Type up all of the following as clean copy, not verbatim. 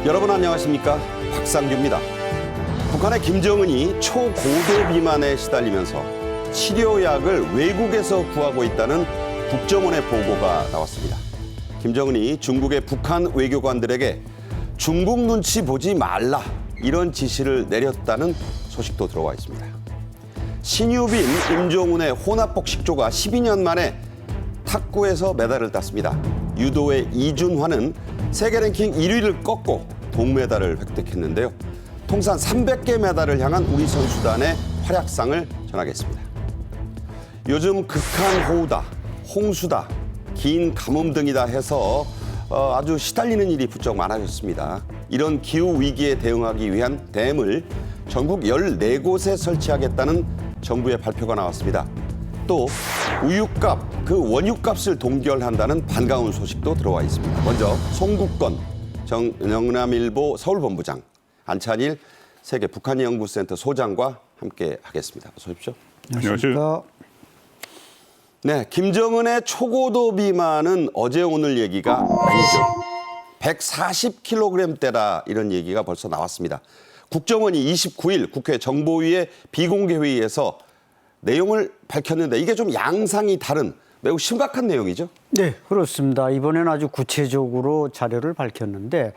여러분 안녕하십니까? 박상규입니다. 북한의 김정은이 초고도 비만에 시달리면서 치료약을 외국에서 구하고 있다는 국정원의 보고가 나왔습니다. 김정은이 중국의 북한 외교관들에게 중국 눈치 보지 말라 이런 지시를 내렸다는 소식도 들어와 있습니다. 신유빈, 임종훈의 혼합복식조가 12년 만에 탁구에서 메달을 땄습니다. 유도의 이준환은 세계 랭킹 1위를 꺾고 동메달을 획득했는데요. 통산 300개 메달을 향한 우리 선수단의 활약상을 전하겠습니다. 요즘 극한 호우다, 홍수다, 긴 가뭄 등이다 해서 아주 시달리는 일이 부쩍 많아졌습니다. 이런 기후 위기에 대응하기 위한 댐을 전국 14곳에 설치하겠다는 정부의 발표가 나왔습니다. 또 우유값, 그 원유값을 동결한다는 반가운 소식도 들어와 있습니다. 먼저 송국건 영남일보 서울본부장, 안찬일 세계 북한연구센터 소장과 함께 하겠습니다. 어서 오십시오. 안녕하십니까. 네, 김정은의 초고도 비만은 어제 오늘 얘기가 아니죠. 140kg대다 이런 얘기가 벌써 나왔습니다. 국정원이 29일 국회 정보위의 비공개 회의에서 내용을 밝혔는데 이게 좀 양상이 다른 매우 심각한 내용이죠? 네, 그렇습니다. 이번에는 아주 구체적으로 자료를 밝혔는데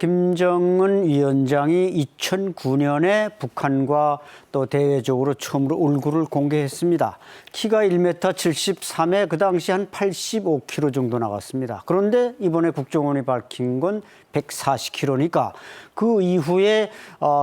김정은 위원장이 2009년에 북한과 또 대외적으로 처음으로 얼굴을 공개했습니다. 키가 1m 73에 그 당시 한 85kg 정도 나갔습니다. 그런데 이번에 국정원이 밝힌 건 140kg니까 그 이후에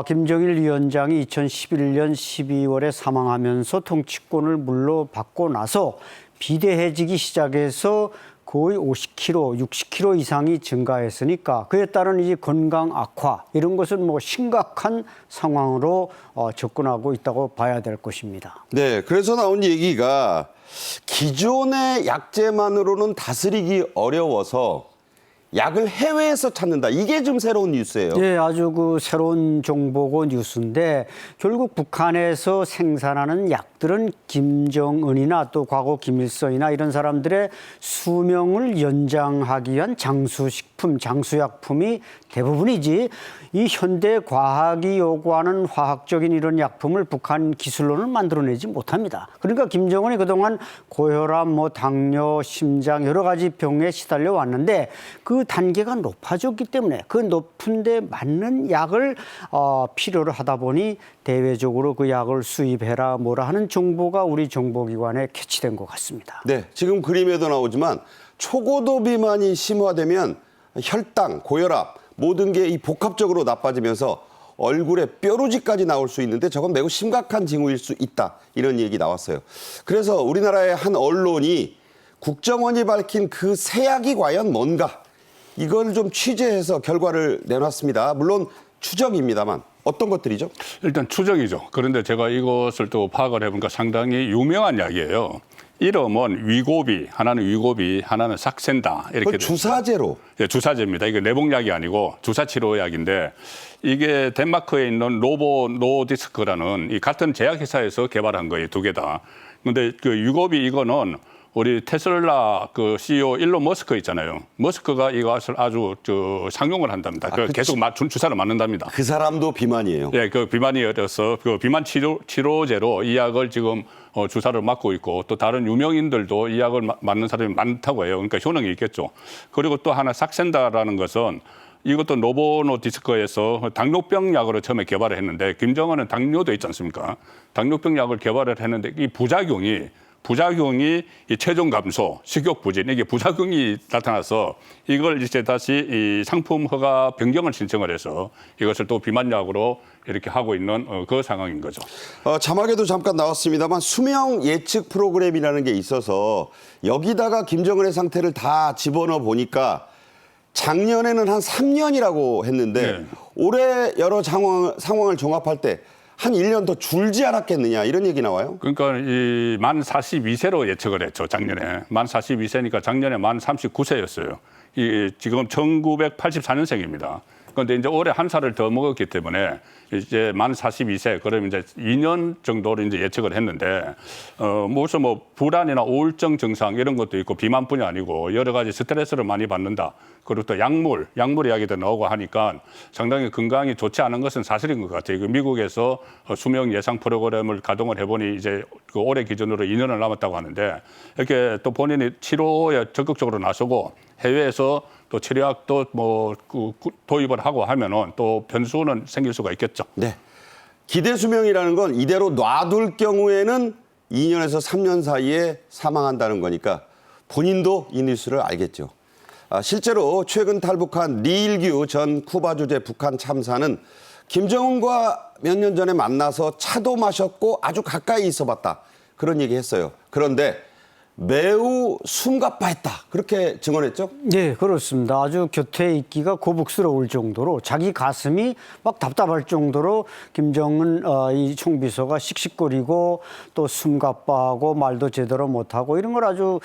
김정일 위원장이 2011년 12월에 사망하면서 통치권을 물러받고 나서 비대해지기 시작해서 거의 50kg, 60kg 이상이 증가했으니까 그에 따른 이제 건강 악화 이런 것은 뭐 심각한 상황으로 접근하고 있다고 봐야 될 것입니다. 네, 그래서 나온 얘기가 기존의 약제만으로는 다스리기 어려워서 약을 해외에서 찾는다. 이게 좀 새로운 뉴스예요. 네, 아주 그 새로운 정보고 뉴스인데 결국 북한에서 생산하는 약들은 김정은이나 또 과거 김일성이나 이런 사람들의 수명을 연장하기 위한 장수식품, 장수약품이 대부분이지 이 현대 과학이 요구하는 화학적인 이런 약품을 북한 기술로는 만들어내지 못합니다. 그러니까 김정은이 그동안 고혈압, 당뇨, 심장 여러 가지 병에 시달려 왔는데 그 단계가 높아졌기 때문에 그 높은 데 맞는 약을 필요로 하다 보니 대외적으로 그 약을 수입해라 뭐라 하는 정보가 우리 정보기관에 캐치된 것 같습니다. 네, 지금 그림에도 나오지만 초고도 비만이 심화되면 혈당, 고혈압 모든 게 이 복합적으로 나빠지면서 얼굴에 뾰루지까지 나올 수 있는데 저건 매우 심각한 징후일 수 있다. 이런 얘기 나왔어요. 그래서 우리나라의 한 언론이 국정원이 밝힌 그 새 약이 과연 뭔가 이걸 좀 취재해서 결과를 내놨습니다. 물론 추정입니다만 어떤 것들이죠? 일단 추정이죠. 그런데 제가 이것을 또 파악을 해보니까 상당히 유명한 약이에요. 이름은 위고비, 하나는 위고비, 하나는 삭센다 이렇게 주사제로? 예, 주사제입니다. 이게 내복약이 아니고 주사치료약인데 이게 덴마크에 있는 노보 노디스크라는 이 같은 제약회사에서 개발한 거예요, 두 개 다. 그런데 그 위고비 이거는 우리 테슬라 그 CEO 일론 머스크 있잖아요. 머스크가 이것을 아주 상용을 한답니다. 계속 주사를 맞는답니다. 그 사람도 비만이에요. 네, 그 비만이어서 그 비만 치료제로 이 약을 지금 주사를 맞고 있고 또 다른 유명인들도 이 약을 맞는 사람이 많다고 해요. 그러니까 효능이 있겠죠. 그리고 또 하나 삭센다라는 것은 이것도 노보노디스크에서 당뇨병 약으로 처음에 개발을 했는데 김정은은 당뇨도 있지 않습니까? 당뇨병 약을 개발을 했는데 이 부작용이 이 체중 감소, 식욕 부진 이게 부작용이 나타나서 이걸 이제 다시 이 상품 허가 변경을 신청을 해서 이것을 또 비만약으로 이렇게 하고 있는 그 상황인 거죠. 자막에도 잠깐 나왔습니다만 수명 예측 프로그램이라는 게 있어서 여기다가 김정은의 상태를 다 집어넣어 보니까 작년에는 한 3년이라고 했는데 네. 올해 여러 상황을 종합할 때 한 1년 더 줄지 않았겠느냐 이런 얘기 나와요. 그러니까 이 만 42세로 예측을 했죠, 작년에. 만 42세니까 작년에 만 39세였어요. 이 지금 1984년생입니다. 그런데 이제 올해 한 살을 더 먹었기 때문에 이제 만 42세, 그러면 이제 2년 정도로 이제 예측을 했는데, 무슨 뭐 불안이나 우울증 증상 이런 것도 있고 비만뿐이 아니고 여러 가지 스트레스를 많이 받는다. 그리고 또 약물 이야기도 나오고 하니까 상당히 건강이 좋지 않은 것은 사실인 것 같아요. 그 미국에서 수명 예상 프로그램을 가동을 해보니 이제 그 올해 기준으로 2년을 남았다고 하는데 이렇게 또 본인이 치료에 적극적으로 나서고 해외에서 또 치료약도 뭐 도입을 하고 하면은 또 변수는 생길 수가 있겠죠. 네. 기대 수명이라는 건 이대로 놔둘 경우에는 2년에서 3년 사이에 사망한다는 거니까 본인도 이 뉴스를 알겠죠. 실제로 최근 탈북한 리일규 전 쿠바 주재 북한 참사는 김정은과 몇 년 전에 만나서 차도 마셨고 아주 가까이 있어봤다. 그런 얘기 했어요. 그런데 매우 숨가빠했다. 그렇게 증언했죠? 네, 그렇습니다. 아주 곁에 있기가 거북스러울 정도로 자기 가슴이 막 답답할 정도로 김정은 이 총비서가 씩씩거리고 또 숨가빠하고 말도 제대로 못하고 이런 걸 아주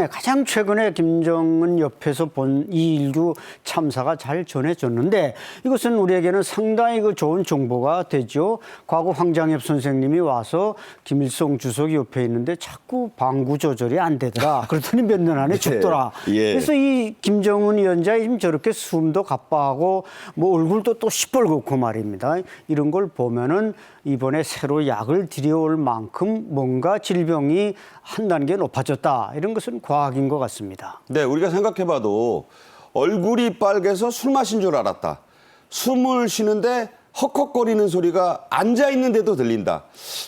가장 최근에 김정은 옆에서 본 이일규 참사가 잘 전해졌는데 이것은 우리에게는 상당히 좋은 정보가 되죠. 과거 황장엽 선생님이 와서 김일성 주석이 옆에 있는데 자꾸 방구 조절이 안 되더라. 그랬더니 몇 년 안에 죽더라. 예. 그래서 이 김정은 위원장이 지금 저렇게 숨도 가빠하고 뭐 얼굴도 또 시뻘겋고 말입니다. 이런 걸 보면은 이번에 새로 약을 들여올 만큼 뭔가 질병이 한 단계 높아졌다. 이런 것은 과학인 것 같습니다. 네, 우리가 생각해봐도 얼굴이 빨개서 술 마신 줄 알았다. 숨을 쉬는데 헉헉거리는 소리가 앉아있는데도 들린다.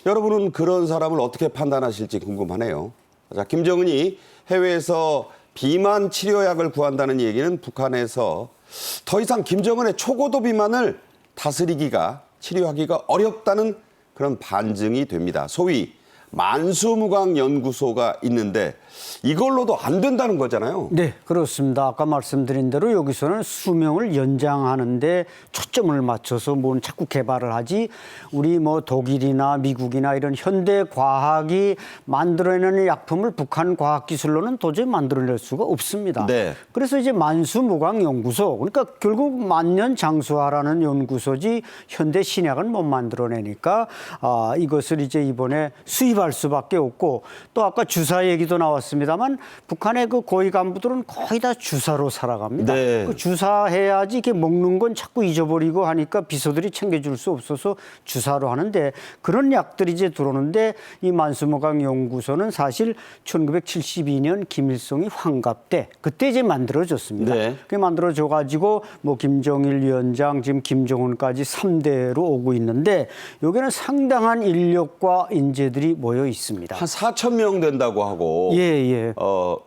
여러분은 그런 사람을 어떻게 판단하실지 궁금하네요. 자, 김정은이 해외에서 비만 치료약을 구한다는 얘기는 북한에서 더 이상 김정은의 초고도 비만을 다스리기가 치료하기가 어렵다는 그런 반증이 됩니다. 소위 만수무강연구소가 있는데 이걸로도 안 된다는 거잖아요. 네, 그렇습니다. 아까 말씀드린 대로 여기서는 수명을 연장하는데 초점을 맞춰서 뭘 자꾸 개발을 하지 우리 뭐 독일이나 미국이나 이런 현대 과학이 만들어내는 약품을 북한 과학기술로는 도저히 만들어낼 수가 없습니다. 네. 그래서 이제 만수무강연구소, 그러니까 결국 만년 장수하라는 연구소지 현대 신약은 못 만들어내니까 이것을 이제 이번에 수입할 수밖에 없고 또 아까 주사 얘기도 나왔습니다만 북한의 그 고위 간부들은 거의 다 주사로 살아갑니다. 네. 그 주사해야지 이렇게 먹는 건 자꾸 잊어버리고 하니까 비서들이 챙겨줄 수 없어서 주사로 하는데 그런 약들이 이제 들어오는데 이 만수무강 연구소는 사실 1972년 김일성이 환갑 때 그때 이제 만들어졌습니다. 네. 그게 만들어져 가지고 뭐 김정일 위원장 지금 김정은까지 3대로 오고 있는데 여기는 상당한 인력과 인재들이 모여 있습니다. 한 4천 명 된다고 하고 예.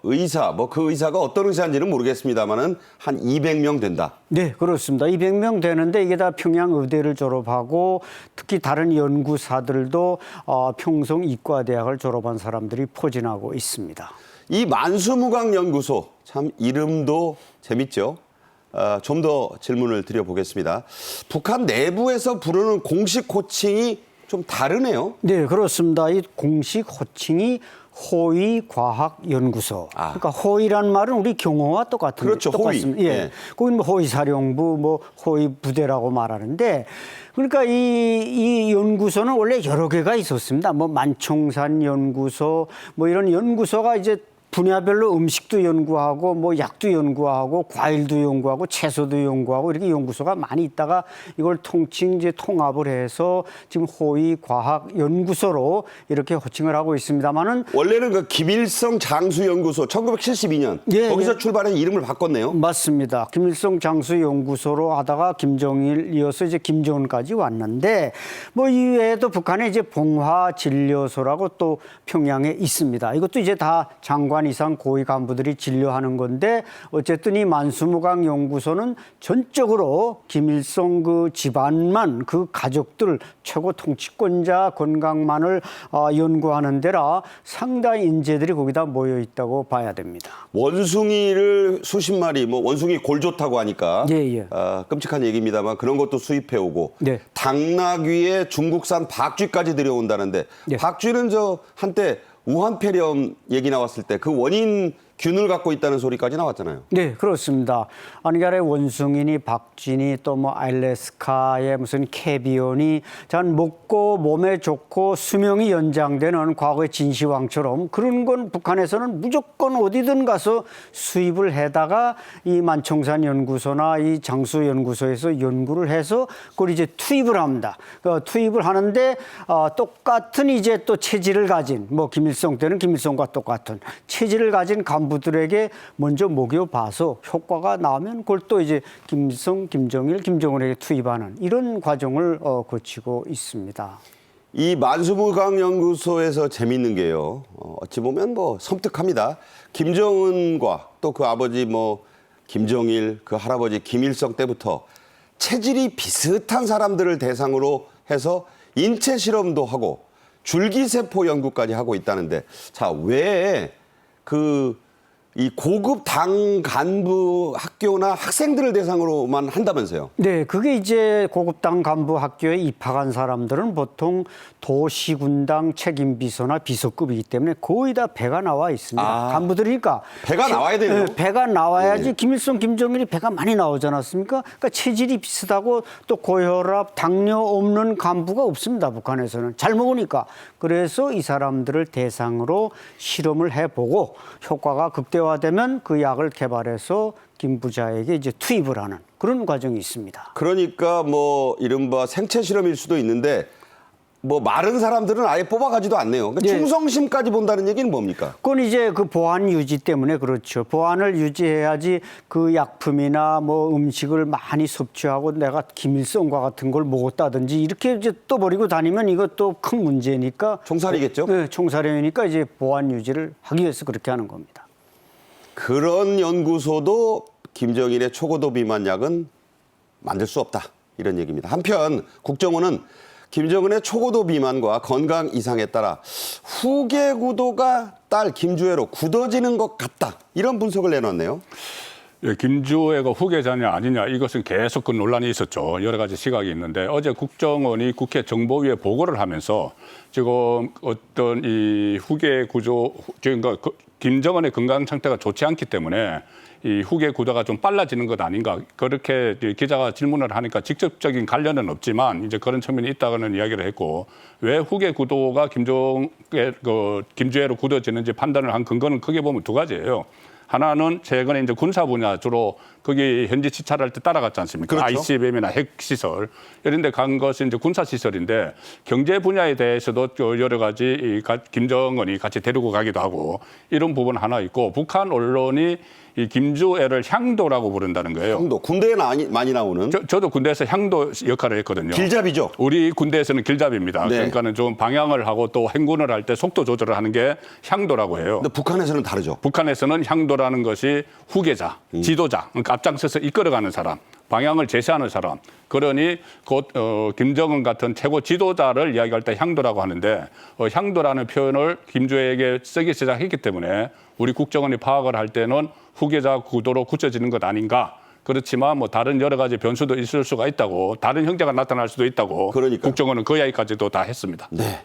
의사, 뭐 그 의사가 어떤 의사인지는 모르겠습니다만은 한 200명 된다. 네, 그렇습니다. 200명 되는데 이게 다 평양 의대를 졸업하고 특히 다른 연구사들도 평성 이과대학을 졸업한 사람들이 포진하고 있습니다. 이 만수무강연구소 참 이름도 재밌죠. 좀 더 질문을 드려보겠습니다. 북한 내부에서 부르는 공식 호칭이 좀 다르네요. 네, 그렇습니다. 이 공식 호칭이 호위과학연구소. 그러니까 호위란 말은 우리 경호와 똑같은 그렇죠, 똑같습니다. 호위. 예. 네. 거긴 뭐 호위사령부, 뭐 호위부대라고 말하는데 그러니까 이 연구소는 원래 여러 개가 있었습니다. 뭐 만총산 연구소, 뭐 이런 연구소가 이제 분야별로 음식도 연구하고 뭐 약도 연구하고 과일도 연구하고 채소도 연구하고 이렇게 연구소가 많이 있다가 이걸 이제 통합을 해서 지금 호위과학연구소로 이렇게 호칭을 하고 있습니다만은 원래는 그 김일성 장수연구소 1972년 예, 거기서 출발해서 이름을 바꿨네요. 맞습니다. 김일성 장수연구소로 하다가 김정일 이어서 이제 김정은까지 왔는데 뭐 이외에도 북한에 이제 봉화진료소라고 또 평양에 있습니다. 이것도 이제 다 장관 20만 이상 고위 간부들이 진료하는 건데 어쨌든 이 만수무강 연구소는 전적으로 김일성 그 집안만 그 가족들 최고 통치권자 건강만을 연구하는 데라 상당히 인재들이 거기다 모여 있다고 봐야 됩니다. 원숭이를 수십 마리, 뭐 원숭이 골 좋다고 하니까 예. 끔찍한 얘기입니다만 그런 것도 수입해 오고 네. 당나귀에 중국산 박쥐까지 들여온다는데 네. 박쥐는 저 한때 우한폐렴 얘기 나왔을 때 그 원인 균을 갖고 있다는 소리까지 나왔잖아요. 네, 그렇습니다. 아니, 아래 원숭이니 박쥐니 또 뭐 알래스카의 무슨 캐비온이 전 먹고 몸에 좋고 수명이 연장되는 과거의 진시황처럼 그런 건 북한에서는 무조건 어디든 가서 수입을 해다가 이 만청산 연구소나 이 장수 연구소에서 연구를 해서 그걸 이제 투입을 합니다. 투입을 하는데 똑같은 이제 또 체질을 가진 뭐 김일성 때는 김일성과 똑같은 체질을 가진 간부들에게 먼저 먹여봐서 효과가 나오면 그걸 또 이제 김일성, 김정일, 김정은에게 투입하는 이런 과정을 거치고 있습니다. 이 만수무강 연구소에서 재밌는 게요. 어찌 보면 뭐 섬뜩합니다. 김정은과 또 그 아버지 뭐 김정일, 그 할아버지 김일성 때부터 체질이 비슷한 사람들을 대상으로 해서 인체 실험도 하고 줄기세포 연구까지 하고 있다는데, 자, 왜 이 고급 당 간부 학교나 학생들을 대상으로만 한다면서요? 네, 그게 이제 고급 당 간부 학교에 입학한 사람들은 보통 도시군당 책임비서나 비서급이기 때문에 거의 다 배가 나와 있습니다. 간부들이니까 배가 나와야 돼요. 네, 배가 나와야지. 네. 김일성, 김정일이 배가 많이 나오지 않았습니까? 그러니까 체질이 비슷하고 또 고혈압, 당뇨 없는 간부가 없습니다. 북한에서는 잘 먹으니까. 그래서 이 사람들을 대상으로 실험을 해보고 효과가 극대화되면 그 약을 개발해서 김 부자에게 이제 투입을 하는 그런 과정이 있습니다. 그러니까 뭐 이른바 생체 실험일 수도 있는데 뭐 마른 사람들은 아예 뽑아가지도 않네요. 그러니까 네. 충성심까지 본다는 얘기는 뭡니까? 그건 이제 그 보안 유지 때문에 그렇죠. 보안을 유지해야지 그 약품이나 뭐 음식을 많이 섭취하고 내가 김일성과 같은 걸 먹었다든지 이렇게 이제 또 버리고 다니면 이것도 큰 문제니까. 총살이겠죠? 네, 총살이니까 이제 보안 유지를 하기 위해서 그렇게 하는 겁니다. 그런 연구소도 김정일의 초고도 비만 약은 만들 수 없다, 이런 얘기입니다. 한편 국정원은 김정은의 초고도 비만과 건강 이상에 따라 후계 구도가 딸 김주애로 굳어지는 것 같다, 이런 분석을 내놨네요. 예, 김주애가 후계자냐 아니냐, 이것은 계속 그 논란이 있었죠. 여러 가지 시각이 있는데 어제 국정원이 국회 정보위에 보고를 하면서 지금 어떤 이 후계 구조, 그러니까 김정은의 건강 상태가 좋지 않기 때문에 이 후계 구도가 좀 빨라지는 것 아닌가, 그렇게 기자가 질문을 하니까 직접적인 관련은 없지만 이제 그런 측면이 있다는 이야기를 했고, 왜 후계 구도가 김주애로 굳어지는지 판단을 한 근거는 크게 보면 두 가지예요. 하나는 최근에 이제 군사 분야 주로 거기 현지 시찰할 때 따라갔지 않습니까? 그렇죠. ICBM이나 핵시설 이런 데 간 것은 이제 군사시설인데 경제 분야에 대해서도 여러 가지 김정은이 같이 데리고 가기도 하고 이런 부분 하나 있고, 북한 언론이 이 김주애를 향도라고 부른다는 거예요. 향도, 군대에 많이 나오는. 저도 군대에서 향도 역할을 했거든요. 길잡이죠. 우리 군대에서는 길잡이입니다. 네. 그러니까는 좀 방향을 하고 또 행군을 할 때 속도 조절을 하는 게 향도라고 해요. 근데 북한에서는 다르죠. 북한에서는 향도라는 것이 후계자, 지도자, 그러니까 앞장서서 이끌어가는 사람, 방향을 제시하는 사람. 그러니 곧 김정은 같은 최고 지도자를 이야기할 때 향도라고 하는데, 향도라는 표현을 김주애에게 쓰기 시작했기 때문에 우리 국정원이 파악을 할 때는 후계자 구도로 굳혀지는 것 아닌가. 그렇지만 뭐 다른 여러 가지 변수도 있을 수가 있다고, 다른 형태가 나타날 수도 있다고. 그러니까요. 국정원은 그 이야기까지도 다 했습니다. 네.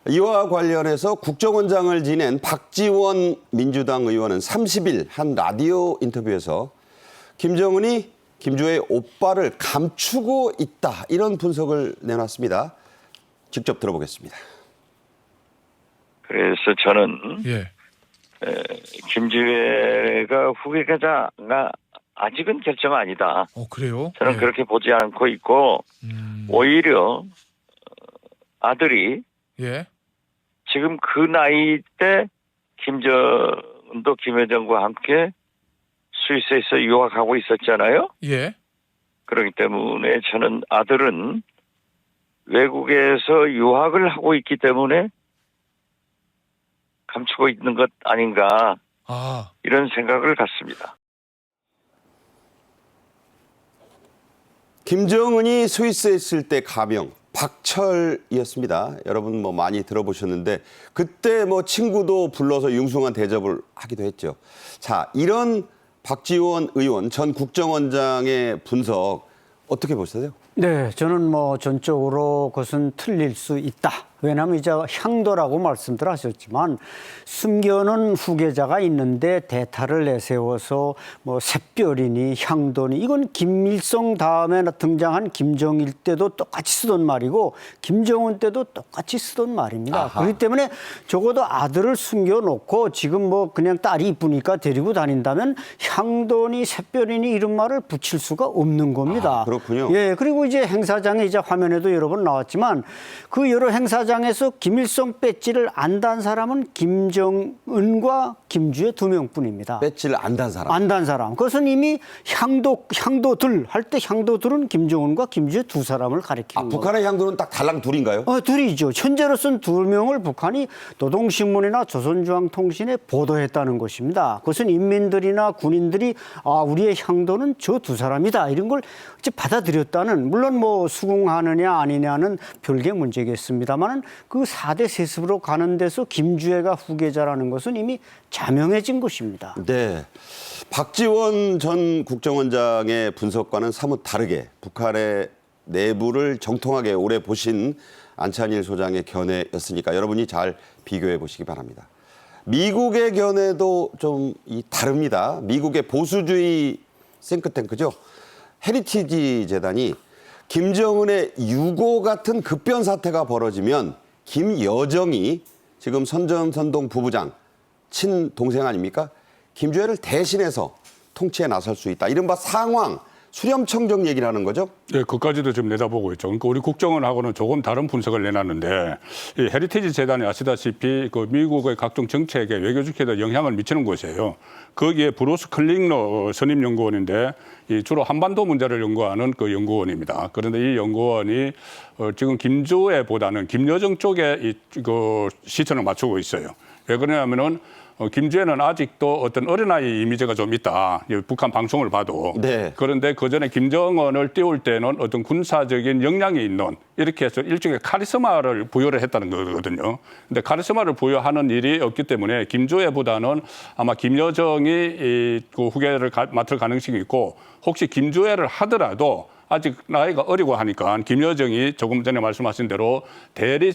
이와 관련해서 국정원장을 지낸 박지원 민주당 의원은 30일 한 라디오 인터뷰에서 김정은이 김주애의 오빠를 감추고 있다, 이런 분석을 내놨습니다. 직접 들어보겠습니다. 그래서 저는 김주애가 후계자가 아직은 결정 아니다. 그래요? 저는 그렇게 보지 않고 있고 오히려 아들이 지금 그 나이 때 김정은도 김여정과 함께 스위스에서 유학하고 있었잖아요. 그렇기 때문에 저는 아들은 외국에서 유학을 하고 있기 때문에 감추고 있는 것 아닌가 아, 이런 생각을 갖습니다. 김정은이 스위스에 있을 때 가명 박철이었습니다. 여러분 뭐 많이 들어보셨는데 그때 뭐 친구도 불러서 융숭한 대접을 하기도 했죠. 자, 이런 박지원 의원 전 국정원장의 분석 어떻게 보세요? 네, 저는 뭐 전적으로 그것은 틀릴 수 있다. 왜냐하면 이제 향도라고 말씀들 하셨지만 숨겨놓은 후계자가 있는데 대타를 내세워서 뭐 샛별이니 향도니 이건 김일성 다음에 등장한 김정일 때도 똑같이 쓰던 말이고 김정은 때도 똑같이 쓰던 말입니다. 아하. 그렇기 때문에 적어도 아들을 숨겨놓고 지금 뭐 그냥 딸이 이쁘니까 데리고 다닌다면 향도니 샛별이니 이런 말을 붙일 수가 없는 겁니다. 아, 그렇군요. 예, 그리고 이제 행사장에 이제 화면에도 여러 번 나왔지만 그 여러 행사장에서 김일성 배지를 안 단 사람은 김정은과 김주의 2명뿐입니다. 배지를 안 단 사람. 안 단 사람. 그것은 이미 향도들 할 때 향도들은 김정은과 김주의 2사람을 가리키는 거예요. 북한의 향도는 딱 달랑 둘인가요? 둘이죠. 현재로서는 2명을 북한이 노동신문이나 조선중앙통신에 보도했다는 것입니다. 그것은 인민들이나 군인들이 우리의 향도는 저 2사람이다. 이런 걸 이제 받아들였다는, 물론 뭐 수긍하느냐 아니냐는 별개 문제겠습니다만 그 4대 세습으로 가는 데서 김주애가 후계자라는 것은 이미 자명해진 것입니다. 네. 박지원 전 국정원장의 분석과는 사뭇 다르게 북한의 내부를 정통하게 오래 보신 안찬일 소장의 견해였으니까 여러분이 잘 비교해 보시기 바랍니다. 미국의 견해도 좀 다릅니다. 미국의 보수주의 싱크탱크죠. 헤리티지 재단이 김정은의 유고 같은 급변 사태가 벌어지면 김여정이 지금 선전선동 부부장 친동생 아닙니까? 김주애를 대신해서 통치에 나설 수 있다. 이른바 상황, 수렴청정 얘기를 하는 거죠? 네, 그까지도 좀 내다보고 있죠. 그러니까 우리 국정원하고는 조금 다른 분석을 내놨는데 이 헤리티지 재단이 아시다시피 그 미국의 각종 정책에 외교 주체에 영향을 미치는 곳이에요. 거기에 브루스 클링러 선임 연구원인데 주로 한반도 문제를 연구하는 그 연구원입니다. 그런데 이 연구원이 지금 김주애보다는 김여정 쪽에 그 시선을 맞추고 있어요. 왜 그러냐면은 김주애는 아직도 어떤 어린아이 이미지가 좀 있다. 북한 방송을 봐도. 네. 그런데 그 전에 김정은을 띄울 때는 어떤 군사적인 역량이 있는 이렇게 해서 일종의 카리스마를 부여를 했다는 거거든요. 근데 카리스마를 부여하는 일이 없기 때문에 김주애보다는 아마 김여정이 그 후계를 맡을 가능성이 있고 혹시 김주애를 하더라도 아직 나이가 어리고 하니까 김여정이 조금 전에 말씀하신 대로 대리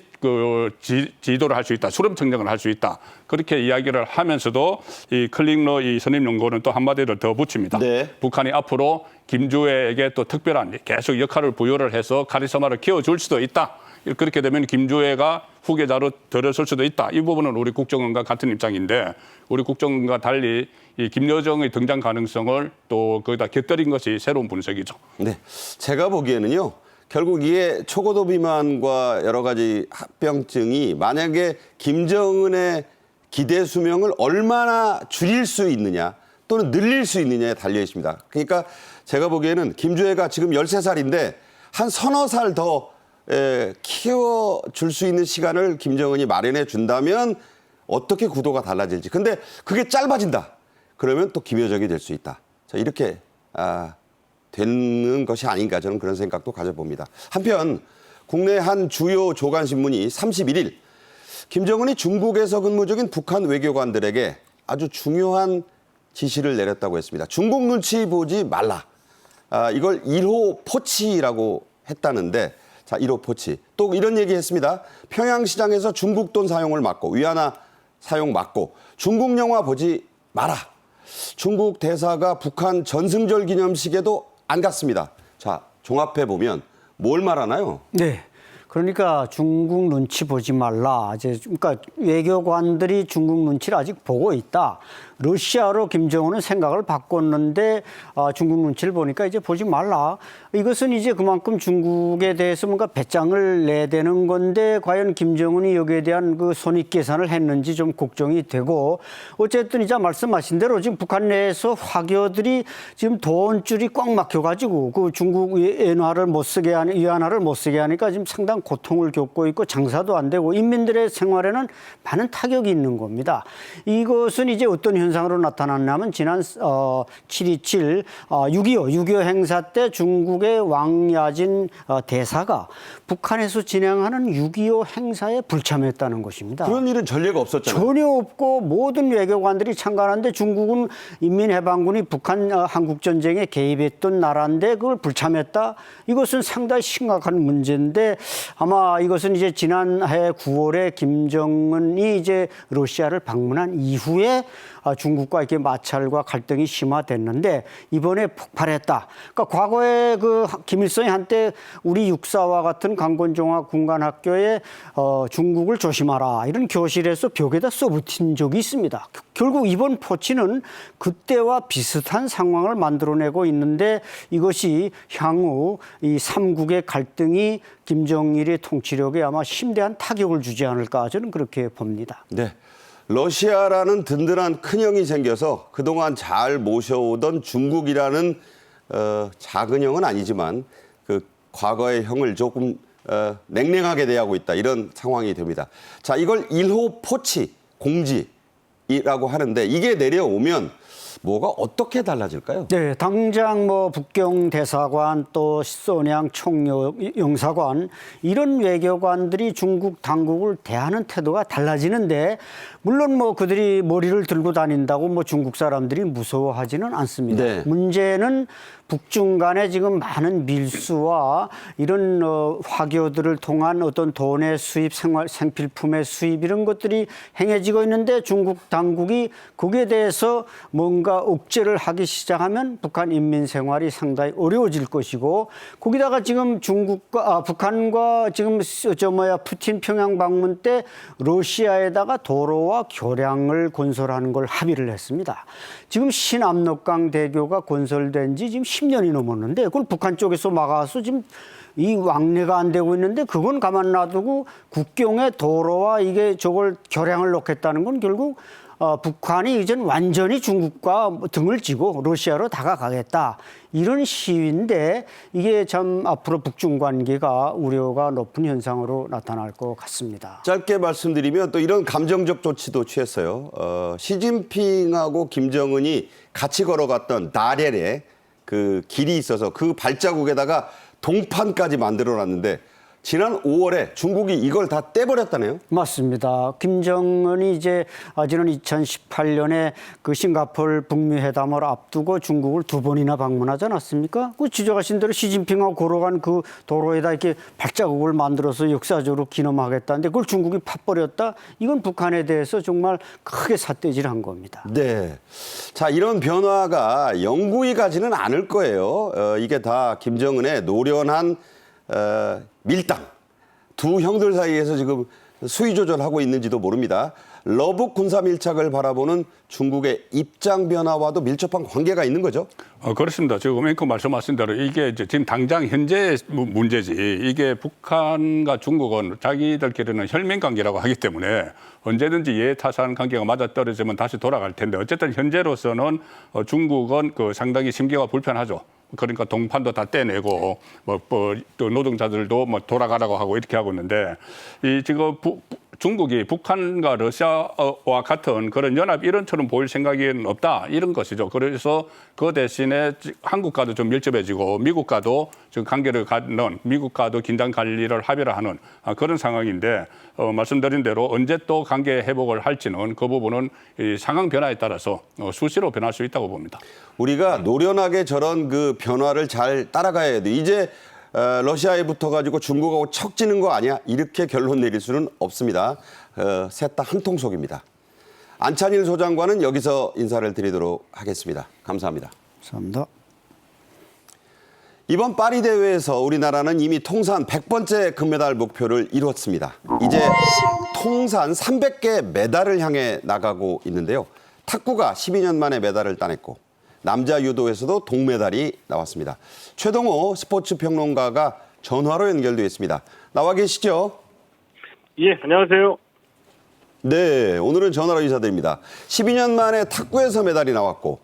지도를 할 수 있다. 수렴청정을 할 수 있다. 그렇게 이야기를 하면서도 이 클링러 이 선임 연구원은 또 한마디를 더 붙입니다. 네. 북한이 앞으로 김주애에게 또 특별한 계속 역할을 부여를 해서 카리스마를 키워줄 수도 있다. 그렇게 되면 김주애가 후계자로 들어설 수도 있다. 이 부분은 우리 국정원과 같은 입장인데 우리 국정원과 달리 이 김여정의 등장 가능성을 또 거기다 곁들인 것이 새로운 분석이죠. 네. 제가 보기에는요. 결국 이게 초고도 비만과 여러 가지 합병증이 만약에 김정은의 기대 수명을 얼마나 줄일 수 있느냐 또는 늘릴 수 있느냐에 달려 있습니다. 그러니까 제가 보기에는 김주애가 지금 13살인데 한 서너 살 더 키워줄 수 있는 시간을 김정은이 마련해 준다면 어떻게 구도가 달라질지. 근데 그게 짧아진다. 그러면 또 김여정이 될 수 있다. 자, 이렇게 되는 것이 아닌가 저는 그런 생각도 가져봅니다. 한편 국내 한 주요 조간신문이 31일 김정은이 중국에서 근무 중인 북한 외교관들에게 아주 중요한 지시를 내렸다고 했습니다. 중국 눈치 보지 말라. 이걸 1호 포치라고 했다는데 자, 1호 포치. 또 이런 얘기 했습니다. 평양시장에서 중국 돈 사용을 막고 위안화 사용 막고 중국 영화 보지 마라. 중국 대사가 북한 전승절 기념식에도 안 갔습니다. 자, 종합해 보면 뭘 말하나요? 네. 그러니까 중국 눈치 보지 말라. 그러니까 외교관들이 중국 눈치를 아직 보고 있다. 러시아로 김정은은 생각을 바꿨는데 중국 눈치를 보니까 이제 보지 말라. 이것은 이제 그만큼 중국에 대해서 뭔가 배짱을 내대는 건데 과연 김정은이 여기에 대한 그 손익 계산을 했는지 좀 걱정이 되고 어쨌든 이제 말씀하신 대로 지금 북한 내에서 화교들이 지금 돈줄이 꽉 막혀가지고 그 중국 위안화를 못 쓰게 하니까 지금 상당 고통을 겪고 있고 장사도 안 되고 인민들의 생활에는 많은 타격이 있는 겁니다. 이것은 이제 어떤 현상으로 나타났냐면 지난 7.27 6.25 행사 때 중국의 왕야진 대사가 북한에서 진행하는 6.25 행사에 불참했다는 것입니다. 그런 일은 전례가 없었잖아요. 전혀 없고 모든 외교관들이 참가하는데 중국은 인민해방군이 북한 한국전쟁에 개입했던 나라인데 그걸 불참했다? 이것은 상당히 심각한 문제인데 아마 이것은 이제 지난해 9월에 김정은이 이제 러시아를 방문한 이후에 중국과 이렇게 마찰과 갈등이 심화됐는데 이번에 폭발했다. 그러니까 과거에 그 김일성이 한때 우리 육사와 같은 강권종합 군관학교에 중국을 조심하라 이런 교실에서 벽에다 써붙인 적이 있습니다. 결국 이번 포치는 그때와 비슷한 상황을 만들어내고 있는데 이것이 향후 이 삼국의 갈등이 김정일의 통치력에 아마 심대한 타격을 주지 않을까 저는 그렇게 봅니다. 네. 러시아라는 든든한 큰형이 생겨서 그동안 잘 모셔오던 중국이라는 작은 형은 아니지만 그 과거의 형을 조금 냉랭하게 대하고 있다. 이런 상황이 됩니다. 자, 이걸 1호 포치 공지라고 하는데 이게 내려오면 뭐가 어떻게 달라질까요? 네, 당장 뭐 북경 대사관 또 소냥 총영사관 이런 외교관들이 중국 당국을 대하는 태도가 달라지는데 물론 뭐 그들이 머리를 들고 다닌다고 뭐 중국 사람들이 무서워하지는 않습니다. 네. 문제는 북중 간에 지금 많은 밀수와 이런 화교들을 통한 어떤 돈의 수입, 생필품의 수입 이런 것들이 행해지고 있는데 중국 당국이 거기에 대해서 뭔가 억제를 하기 시작하면 북한 인민 생활이 상당히 어려워질 것이고 거기다가 지금 북한과 지금 푸틴 평양 방문 때 러시아에다가 도로와 교량을 건설하는 걸 합의를 했습니다. 지금 신압록강 대교가 건설된 지 지금 10년이 넘었는데 그걸 북한 쪽에서 막아서 지금 이 왕래가 안 되고 있는데 그건 가만 놔두고 국경에 도로와 이게 저걸 교량을 놓겠다는 건 결국 북한이 이젠 완전히 중국과 등을 쥐고 러시아로 다가가겠다. 이런 시위인데 이게 참 앞으로 북중 관계가 우려가 높은 현상으로 나타날 것 같습니다. 짧게 말씀드리면 또 이런 감정적 조치도 취했어요. 시진핑하고 김정은이 같이 걸어갔던 다렐의 그 길이 있어서 그 발자국에다가 동판까지 만들어놨는데 지난 5월에 중국이 이걸 다 떼버렸다네요. 맞습니다. 김정은이 이제 지난 2018년에 그 싱가포르 북미 회담을 앞두고 중국을 2번이나 방문하지 않았습니까? 그 지적하신 대로 시진핑하고 걸어간 그 도로에다 이렇게 발자국을 만들어서 역사적으로 기념하겠다는데 그걸 중국이 파버렸다? 이건 북한에 대해서 정말 크게 삿대질한 겁니다. 네. 자, 이런 변화가 영구히 가지는 않을 거예요. 이게 다 김정은의 노련한 밀당. 두 형들 사이에서 지금 수위 조절하고 있는지도 모릅니다. 러북 군사 밀착을 바라보는 중국의 입장 변화와도 밀접한 관계가 있는 거죠? 그렇습니다. 지금 앵커 말씀하신 대로 이게 이제 지금 당장 현재 문제지. 이게 북한과 중국은 자기들끼리는 혈맹 관계라고 하기 때문에 언제든지 예타산 관계가 맞아떨어지면 다시 돌아갈 텐데 어쨌든 현재로서는 중국은 그 상당히 심기가 불편하죠. 그러니까 동판도 다 떼내고 또 노동자들도 뭐 돌아가라고 하고 이렇게 하고 있는데 이 지금 중국이 북한과 러시아와 같은 그런 연합 일원처럼 보일 생각은 없다 이런 것이죠. 그래서 그 대신에 한국과도 좀 밀접해지고 미국과도 지금 관계를 갖는 미국과도 긴장 관리를 합의를 하는 그런 상황인데 말씀드린 대로 언제 또 관계 회복을 할지는 그 부분은 이 상황 변화에 따라서 수시로 변할 수 있다고 봅니다. 우리가 노련하게 저런 그 변화를 잘 따라가야 돼. 이제 러시아에 붙어가지고 중국하고 척지는 거 아니야? 이렇게 결론 내릴 수는 없습니다. 셋 다 한 통속입니다. 안찬일 소장과는 여기서 인사를 드리도록 하겠습니다. 감사합니다. 감사합니다. 이번 파리 대회에서 우리나라는 이미 통산 100번째 금메달 목표를 이뤘습니다. 이제 통산 300개 메달을 향해 나가고 있는데요. 탁구가 12년 만에 메달을 따냈고 남자 유도에서도 동메달이 나왔습니다. 최동호 스포츠 평론가가 전화로 연결되어 있습니다. 나와 계시죠? 예, 안녕하세요. 네, 오늘은 전화로 인사드립니다. 12년 만에 탁구에서 메달이 나왔고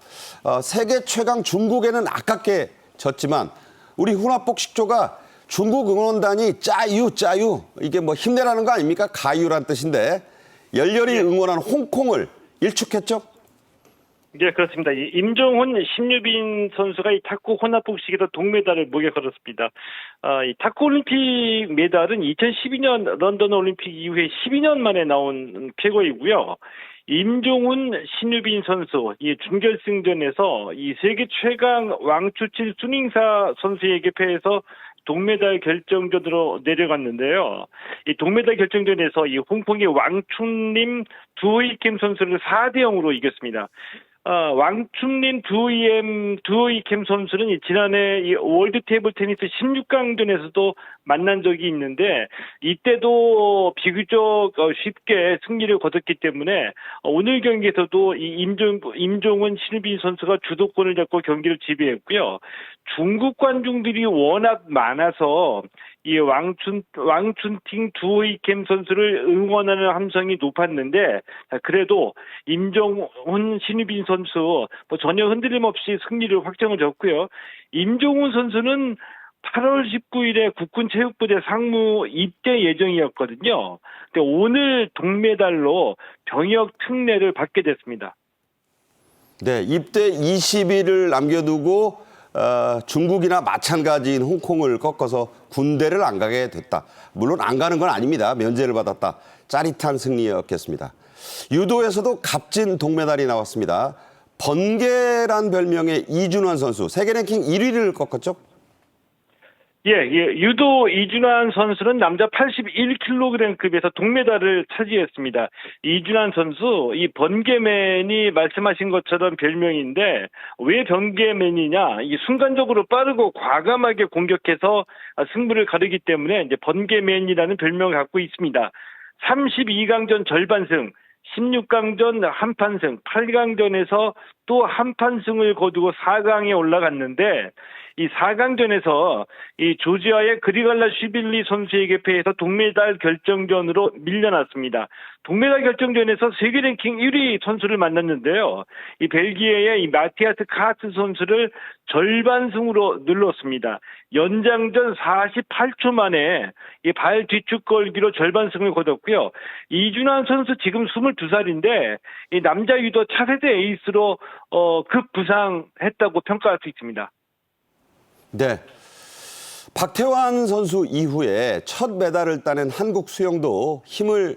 세계 최강 중국에는 아깝게 졌지만 우리 혼합복식조가 중국 응원단이 짜유 짜유 이게 뭐 힘내라는 거 아닙니까? 가유란 뜻인데 열렬히 응원한 홍콩을 일축했죠. 네, 그렇습니다. 이 임종훈, 신유빈 선수가 이 탁구 혼합복식에서 동메달을 목에 걸었습니다. 이 탁구 올림픽 메달은 2012년 런던 올림픽 이후에 12년 만에 나온 쾌거이고요. 임종훈, 신유빈 선수 이 준결승전에서 이 세계 최강 왕추칠 순잉사 선수에게 패해서 동메달 결정전으로 내려갔는데요. 이 동메달 결정전에서 이 홍콩의 왕춘림 두오이캠 선수를 4대 0으로 이겼습니다. 왕춘림 두오이캠 선수는 지난해 이 월드 테이블 테니스 16강전에서도 만난 적이 있는데 이때도 비교적 쉽게 승리를 거뒀기 때문에 오늘 경기에서도 이 임종훈 신유빈 선수가 주도권을 잡고 경기를 지배했고요. 중국 관중들이 워낙 많아서 이 왕춘팅 두오이캠 선수를 응원하는 함성이 높았는데 그래도 임종훈 신유빈 선수 전혀 흔들림 없이 승리를 확정을 졌고요. 임종훈 선수는 8월 19일에 국군체육부대 상무 입대 예정이었거든요. 근데 오늘 동메달로 병역 특례를 받게 됐습니다. 네, 입대 20일을 남겨두고 중국이나 마찬가지인 홍콩을 꺾어서 군대를 안 가게 됐다. 물론 안 가는 건 아닙니다. 면제를 받았다. 짜릿한 승리였겠습니다. 유도에서도 값진 동메달이 나왔습니다. 번개란 별명의 이준환 선수, 세계 랭킹 1위를 꺾었죠? 예, 유도 이준환 선수는 남자 81kg급에서 동메달을 차지했습니다. 이준환 선수, 이 번개맨이 말씀하신 것처럼 별명인데, 왜 번개맨이냐? 이 순간적으로 빠르고 과감하게 공격해서 승부를 가르기 때문에 이제 번개맨이라는 별명을 갖고 있습니다. 32강전 절반승, 16강전 한판승, 8강전에서 또 한판승을 거두고 4강에 올라갔는데 이 4강전에서 이 조지아의 그리갈라 슈빌리 선수에게 패해서 동메달 결정전으로 밀려났습니다. 동메달 결정전에서 세계 랭킹 1위 선수를 만났는데요. 이 벨기에의 이 마티아스 카트 선수를 절반승으로 눌렀습니다. 연장전 48초 만에 이 발 뒤축 걸기로 절반승을 거뒀고요. 이준환 선수 지금 22살인데 이 남자 유도 차세대 에이스로 급부상했다고 평가할 수 있습니다. 네. 박태환 선수 이후에 첫 메달을 따낸 한국 수영도 힘을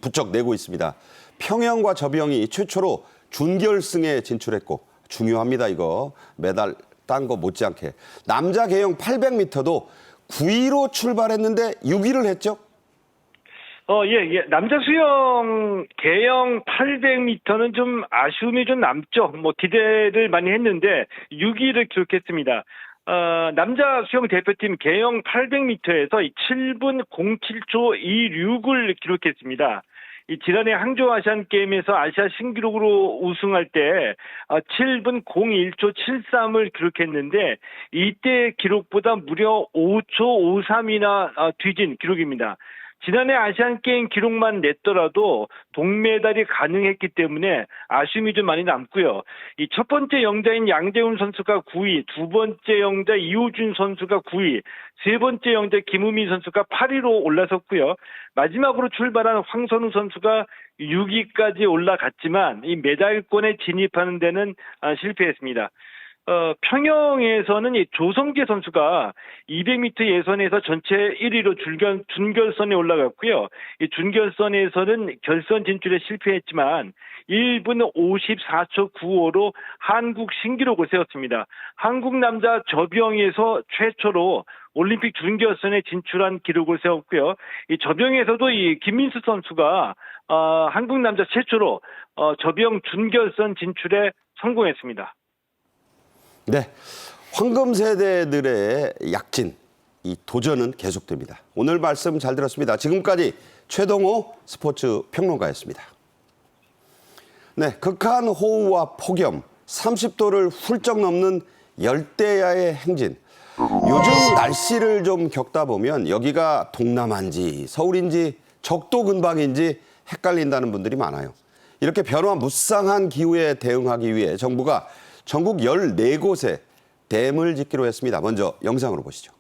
부쩍 내고 있습니다. 평영과 접영이 최초로 준결승에 진출했고 중요합니다. 이거 메달 딴 거 못지않게. 남자 계영 800m도 9위로 출발했는데 6위를 했죠? 예. 남자 수영 계영 800m는 좀 아쉬움이 좀 남죠. 기대를 많이 했는데 6위를 기록했습니다. 남자 수영 대표팀 계영 800m에서 7분 07초 26을 기록했습니다. 지난해 항저우 아시안 게임에서 아시아 신기록으로 우승할 때 7분 01초 73을 기록했는데 이때 기록보다 무려 5초 53이나 뒤진 기록입니다. 지난해 아시안게임 기록만 냈더라도 동메달이 가능했기 때문에 아쉬움이 좀 많이 남고요. 이 첫 번째 영자인 양재훈 선수가 9위, 두 번째 영자 이호준 선수가 9위, 세 번째 영자 김우민 선수가 8위로 올라섰고요. 마지막으로 출발한 황선우 선수가 6위까지 올라갔지만 이 메달권에 진입하는 데는 실패했습니다. 평영에서는 이 조성재 선수가 200m 예선에서 전체 1위로 준결선에 올라갔고요. 이 준결선에서는 결선 진출에 실패했지만 1분 54초 95로 한국 신기록을 세웠습니다. 한국 남자 접영에서 최초로 올림픽 준결선에 진출한 기록을 세웠고요. 이 접영에서도 이 김민수 선수가 한국 남자 최초로 접영 준결선 진출에 성공했습니다. 네, 황금 세대들의 약진, 이 도전은 계속됩니다. 오늘 말씀 잘 들었습니다. 지금까지 최동호 스포츠 평론가였습니다. 네, 극한 호우와 폭염, 30도를 훌쩍 넘는 열대야의 행진. 요즘 날씨를 좀 겪다 보면 여기가 동남아인지 서울인지 적도 근방인지 헷갈린다는 분들이 많아요. 이렇게 변화무쌍한 기후에 대응하기 위해 정부가 전국 14곳에 댐을 짓기로 했습니다. 먼저 영상으로 보시죠.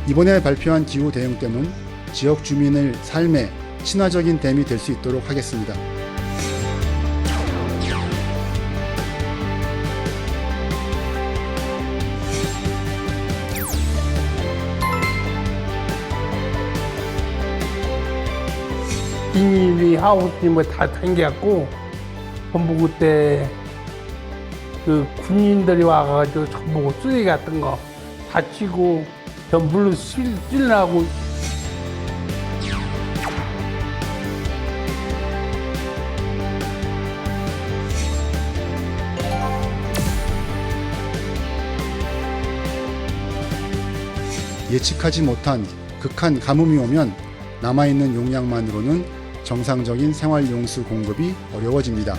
이번에 발표한 기후 대응댐은 지역 주민의 삶에 친화적인 댐이 될 수 있도록 하겠습니다. 비닐이 하우스니 뭐다 생겼고 전부 그때 그 군인들이 와가지고 전부 쓰레기 같은 거 다 치고 전부 찔나고 예측하지 못한 극한 가뭄이 오면 남아있는 용량만으로는 정상적인 생활용수 공급이 어려워집니다.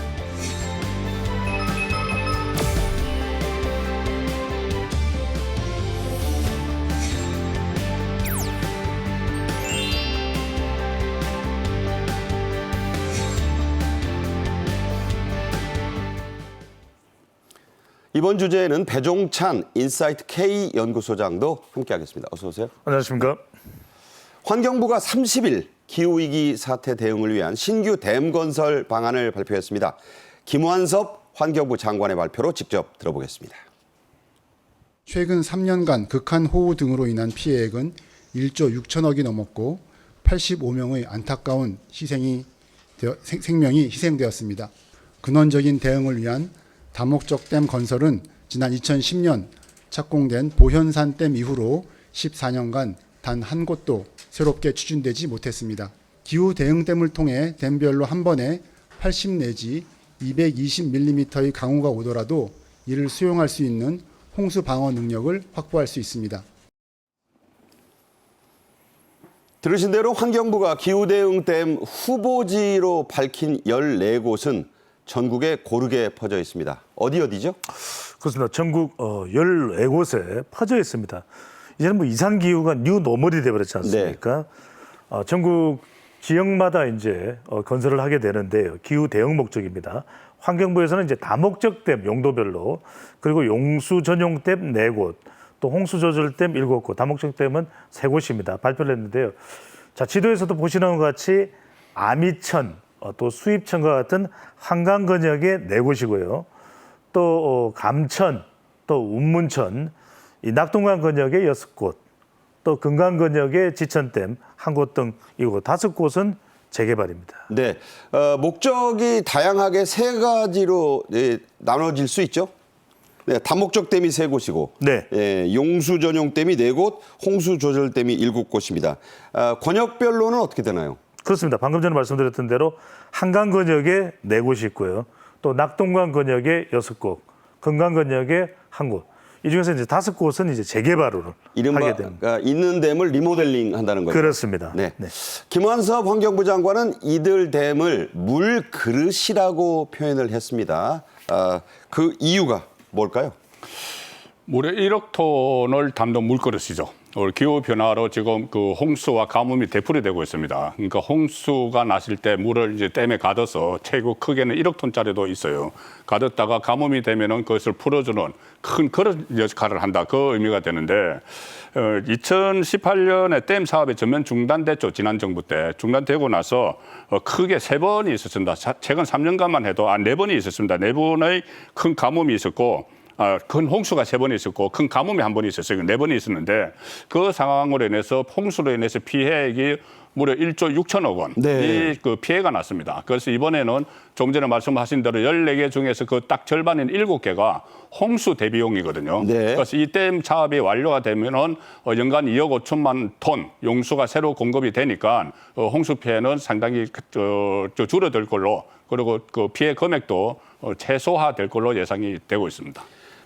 이번 주제에는 배종찬 인사이트 K 연구소장도 함께하겠습니다. 어서 오세요. 안녕하십니까. 환경부가 30일 기후위기 사태 대응을 위한 신규 댐 건설 방안을 발표했습니다. 김완섭 환경부 장관의 발표로 직접 들어보겠습니다. 최근 3년간 극한 호우 등으로 인한 피해액은 1조 6천억이 넘었고 85명의 안타까운 생명이 희생되었습니다. 근원적인 대응을 위한 다목적 댐 건설은 지난 2010년 착공된 보현산 댐 이후로 14년간 단 한 곳도 새롭게 추진되지 못했습니다. 기후 대응댐을 통해 댐별로 한 번에 80 내지 220mm의 강우가 오더라도 이를 수용할 수 있는 홍수 방어 능력을 확보할 수 있습니다. 들으신 대로 환경부가 기후대응댐 후보지로 밝힌 14곳은 전국에 고르게 퍼져 있습니다. 어디죠? 그렇습니다. 전국 14곳에 퍼져 있습니다. 이제는 뭐 이상기후가 뉴 노멀이 되어버렸지 않습니까? 전국 지역마다 이제 건설을 하게 되는데요. 기후 대응 목적입니다. 환경부에서는 이제 다목적 댐 용도별로 그리고 용수 전용 댐 4곳, 또 홍수 조절 댐 7곳, 다목적 댐은 3곳입니다. 발표를 했는데요. 자, 지도에서도 보시는 것 같이 아미천, 또 수입천과 같은 한강 근역에 4곳이고요. 또 감천, 또 운문천, 이 낙동강 근역에 6곳, 또 금강 근역에 지천댐 1곳 등 이곳 5곳은 재개발입니다. 네, 목적이 다양하게 3가지로 나눠질 수 있죠. 네, 다목적 댐이 3곳이고, 네. 용수 전용 댐이 4곳, 홍수 조절 댐이 7곳입니다. 권역별로는 어떻게 되나요? 그렇습니다. 방금 전에 말씀드렸던 대로 한강 근역에 4곳이 있고요. 또 낙동강 근역에 6곳, 금강 근역에 1곳. 이 중에서 이제 5곳은 이제 재개발을 하게 됩니다. 있는 댐을 리모델링 한다는 거죠. 그렇습니다. 네. 김완섭 환경부 장관은 이들 댐을 물 그릇이라고 표현을 했습니다. 그 이유가 뭘까요? 무려 1억 톤을 담는 물그릇이죠. 기후 변화로 지금 그 홍수와 가뭄이 되풀이되고 있습니다. 그러니까 홍수가 났을 때 물을 이제 댐에 가둬서 최고 크게는 1억 톤짜리도 있어요. 가뒀다가 가뭄이 되면은 그것을 풀어주는 큰 그릇 역할을 한다. 그 의미가 되는데 2018년에 댐 사업이 전면 중단됐죠. 지난 정부 때 중단되고 나서 크게 3번이 있었습니다. 최근 3년간만 해도 4번이 있었습니다. 4번의 큰 가뭄이 있었고. 큰 홍수가 3번 있었고 큰 가뭄이 1번 있었어요. 4번이 있었는데 그 상황으로 인해서 홍수로 인해서 피해액이 무려 1조 6천억 원. 네. 그 피해가 났습니다. 그래서 이번에는 좀 전에 말씀하신 대로 14개 중에서 그 딱 절반인 7개가 홍수 대비용이거든요. 네. 그래서 이 댐 사업이 완료가 되면은 연간 2억 5천만 톤 용수가 새로 공급이 되니까 홍수 피해는 상당히 줄어들 걸로 그리고 그 피해 금액도 최소화될 걸로 예상이 되고 있습니다.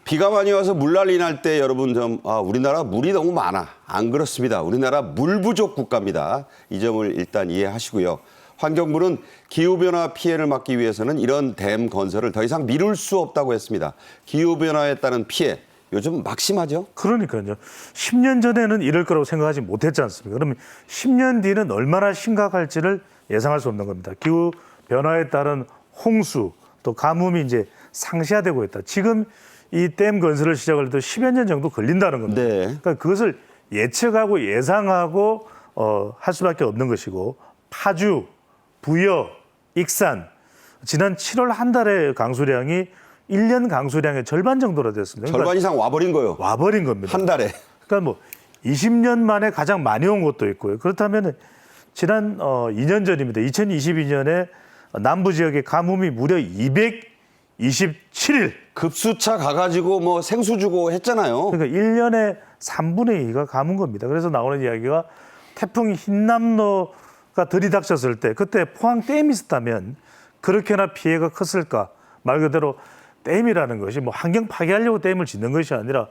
비가 많이 와서 물난리 날 때 여러분 우리나라 물이 너무 많아. 안 그렇습니다. 우리나라 물 부족 국가입니다. 이 점을 일단 이해하시고요. 환경부는 기후변화 피해를 막기 위해서는 이런 댐 건설을 더 이상 미룰 수 없다고 했습니다. 기후변화에 따른 피해, 요즘 막심하죠? 그러니까요. 10년 전에는 이럴 거라고 생각하지 못했지 않습니까? 그러면 10년 뒤는 얼마나 심각할지를 예상할 수 없는 겁니다. 기후변화에 따른 홍수, 또 가뭄이 이제 상시화되고 있다. 지금 이 댐 건설을 시작을 해도 10여 년 정도 걸린다는 겁니다. 네. 그러니까 그것을 예측하고 예상하고 할 수밖에 없는 것이고 파주, 부여, 익산 지난 7월 한 달의 강수량이 1년 강수량의 절반 정도로 됐습니다. 그러니까 절반 이상 와버린 거예요. 와버린 겁니다. 한 달에. 그러니까 뭐 20년 만에 가장 많이 온 것도 있고요. 그렇다면 지난 2년 전입니다. 2022년에 남부 지역의 가뭄이 무려 227일. 급수차 가가지고 뭐 생수 주고 했잖아요. 그러니까 1년에 3분의 2가 가문 겁니다. 그래서 나오는 이야기가 태풍 흰남노가 들이닥쳤을 때 그때 포항 댐이 있었다면 그렇게나 피해가 컸을까? 말 그대로 댐이라는 것이 뭐 환경 파괴하려고 댐을 짓는 것이 아니라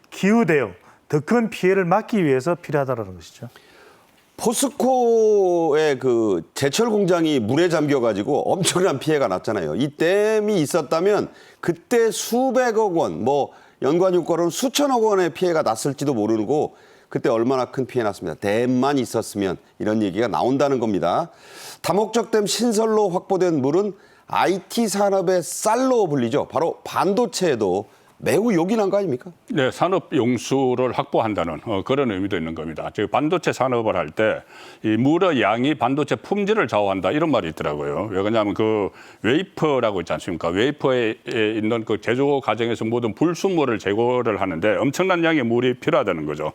기후 대응, 더 큰 피해를 막기 위해서 필요하다는 것이죠. 포스코의 그 제철 공장이 물에 잠겨가지고 엄청난 피해가 났잖아요. 이 댐이 있었다면 그때 수백억 원, 뭐 연관유가로는 수천억 원의 피해가 났을지도 모르고 그때 얼마나 큰 피해 났습니다. 댐만 있었으면 이런 얘기가 나온다는 겁니다. 다목적 댐 신설로 확보된 물은 IT 산업의 쌀로 불리죠. 바로 반도체에도 매우 요긴한 거 아닙니까? 네, 산업 용수를 확보한다는 그런 의미도 있는 겁니다. 즉 반도체 산업을 할 때 이 물의 양이 반도체 품질을 좌우한다 이런 말이 있더라고요. 왜 그러냐면 그 웨이퍼라고 있지 않습니까? 웨이퍼에 있는 그 제조 과정에서 모든 불순물을 제거를 하는데 엄청난 양의 물이 필요하다는 거죠.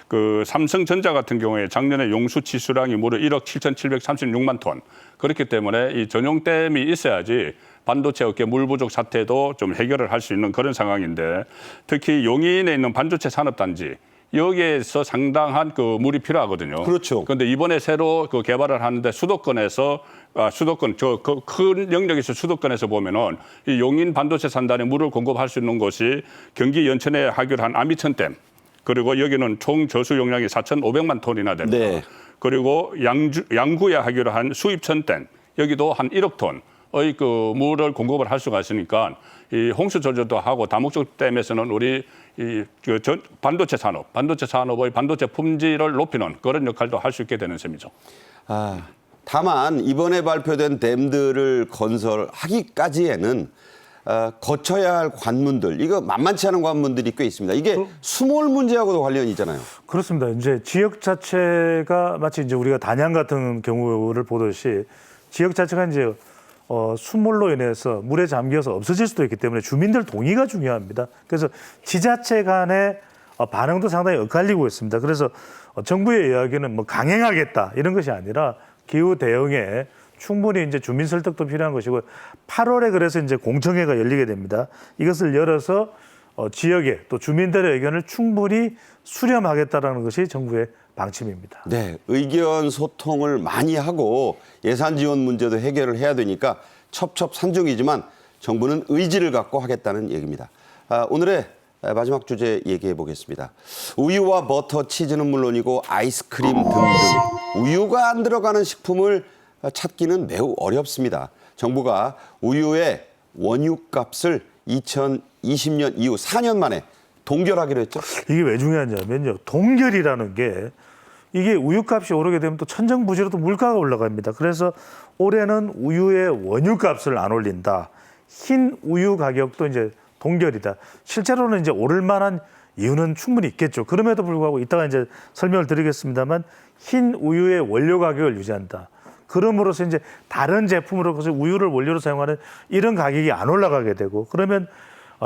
그 삼성전자 같은 경우에 작년에 용수 치수량이 무려 1억 7,736만 톤. 그렇기 때문에 이 전용댐이 있어야지 반도체 업계 물 부족 사태도 좀 해결을 할 수 있는 그런 상황인데 특히 용인에 있는 반도체 산업단지 여기에서 상당한 그 물이 필요하거든요. 그렇죠. 그런데 이번에 새로 그 개발을 하는데 수도권에서 수도권 저 큰 영역에서 수도권에서 보면은 이 용인 반도체 산단에 물을 공급할 수 있는 곳이 경기 연천에 하기로 한 아미천댐 그리고 여기는 총 저수 용량이 4,500만 톤이나 됩니다. 네. 그리고 양구에 하기로 한 수입천댐 여기도 한 1억 톤. 의 그 물을 공급을 할 수가 있으니까 이 홍수 조절도 하고 다목적 댐에서는 우리 이 반도체 산업의 반도체 품질을 높이는 그런 역할도 할 수 있게 되는 셈이죠. 다만 이번에 발표된 댐들을 건설하기까지에는 거쳐야 할 관문들, 이거 만만치 않은 관문들이 꽤 있습니다. 이게 수몰 문제하고도 관련이 있잖아요. 그렇습니다. 이제 지역 자체가 마치 이제 우리가 단양 같은 경우를 보듯이 지역 자체가 이제 수몰로 인해서 물에 잠겨서 없어질 수도 있기 때문에 주민들 동의가 중요합니다. 그래서 지자체 간의 반응도 상당히 엇갈리고 있습니다. 그래서 정부의 이야기는 뭐 강행하겠다 이런 것이 아니라 기후 대응에 충분히 이제 주민 설득도 필요한 것이고 8월에 그래서 이제 공청회가 열리게 됩니다. 이것을 열어서 지역의 또 주민들의 의견을 충분히 수렴하겠다라는 것이 정부의 방침입니다. 네, 의견 소통을 많이 하고 예산 지원 문제도 해결을 해야 되니까 첩첩산중이지만 정부는 의지를 갖고 하겠다는 얘기입니다. 오늘의 마지막 주제 얘기해 보겠습니다. 우유와 버터, 치즈는 물론이고 아이스크림 등등 우유가 안 들어가는 식품을 찾기는 매우 어렵습니다. 정부가 우유의 원유값을 2020년 이후 4년 만에 동결하기로 했죠. 이게 왜 중요하냐면요. 동결이라는 게 이게 우유값이 오르게 되면 또 천정부지로 또 물가가 올라갑니다. 그래서 올해는 우유의 원유값을 안 올린다. 흰 우유 가격도 이제 동결이다. 실제로는 이제 오를 만한 이유는 충분히 있겠죠. 그럼에도 불구하고 이따가 이제 설명을 드리겠습니다만 흰 우유의 원료 가격을 유지한다. 그럼으로써 이제 다른 제품으로 그래서 우유를 원료로 사용하는 이런 가격이 안 올라가게 되고 그러면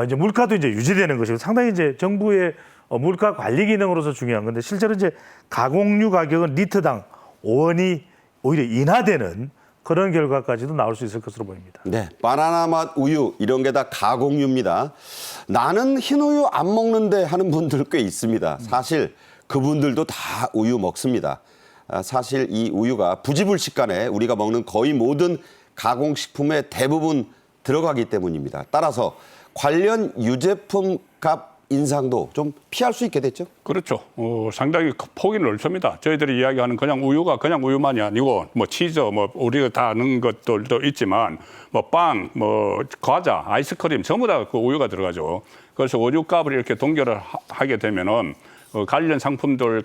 이제 물가도 이제 유지되는 것이고 상당히 이제 정부의 물가 관리 기능으로서 중요한 건데 실제로 이제 가공유 가격은 리터당 5원이 오히려 인하되는 그런 결과까지도 나올 수 있을 것으로 보입니다. 네, 바나나 맛 우유 이런 게 다 가공유입니다. 나는 흰 우유 안 먹는데 하는 분들 꽤 있습니다. 사실 그분들도 다 우유 먹습니다. 사실 이 우유가 부지불식간에 우리가 먹는 거의 모든 가공식품에 대부분 들어가기 때문입니다. 따라서 관련 유제품 값 인상도 좀 피할 수 있게 됐죠? 그렇죠. 상당히 폭이 넓습니다. 저희들이 이야기하는 그냥 우유가 그냥 우유만이 아니고 뭐 치즈, 뭐 우리가 다 아는 것들도 있지만 뭐 빵, 뭐 과자, 아이스크림 전부 다 그 우유가 들어가죠. 그래서 원유값을 이렇게 동결을 하게 되면은 관련 상품들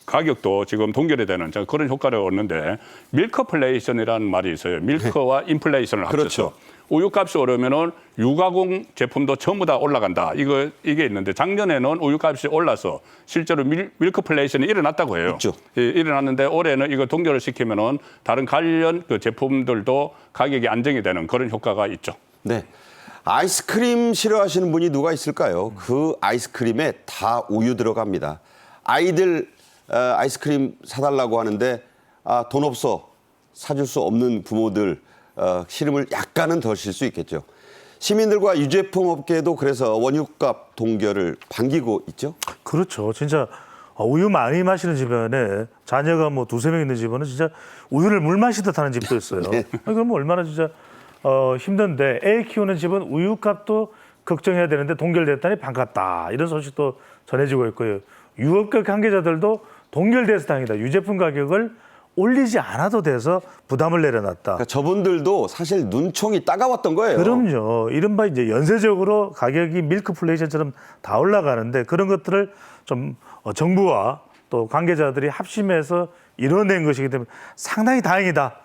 가격도 지금 동결이 되는 그런 효과를 얻는데 밀커플레이션이라는 말이 있어요. 밀커와 인플레이션을 합쳐서. 그렇죠. 우유값이 오르면은 유가공 제품도 전부 다 올라간다. 이게 있는데 작년에는 우유값이 올라서 실제로 밀크플레이션이 일어났다고 해요. 있죠. 예, 일어났는데 올해는 이거 동결을 시키면은 다른 관련 그 제품들도 가격이 안정이 되는 그런 효과가 있죠. 네. 아이스크림 싫어하시는 분이 누가 있을까요? 그 아이스크림에 다 우유 들어갑니다. 아이들 아이스크림 사달라고 하는데 돈 없어 사줄 수 없는 부모들 시름을 약간은 덜 실 수 있겠죠. 시민들과 유제품 업계도 그래서 원유값 동결을 반기고 있죠. 그렇죠. 진짜 우유 많이 마시는 집안에 자녀가 뭐 2-3명 있는 집안은 진짜 우유를 물 마시듯 하는 집도 있어요. 네. 그러면 얼마나 진짜 힘든데 애 키우는 집은 우유값도 걱정해야 되는데 동결됐다니 반갑다. 이런 소식도 전해지고 있고요. 유업계 관계자들도 동결돼서 다행이다. 유제품 가격을 올리지 않아도 돼서 부담을 내려놨다. 그러니까 저분들도 사실 눈총이 따가웠던 거예요. 그럼요. 이른바 이제 연쇄적으로 가격이 밀크플레이션처럼 다 올라가는데 그런 것들을 좀 정부와 또 관계자들이 합심해서 이뤄낸 것이기 때문에 상당히 다행이다.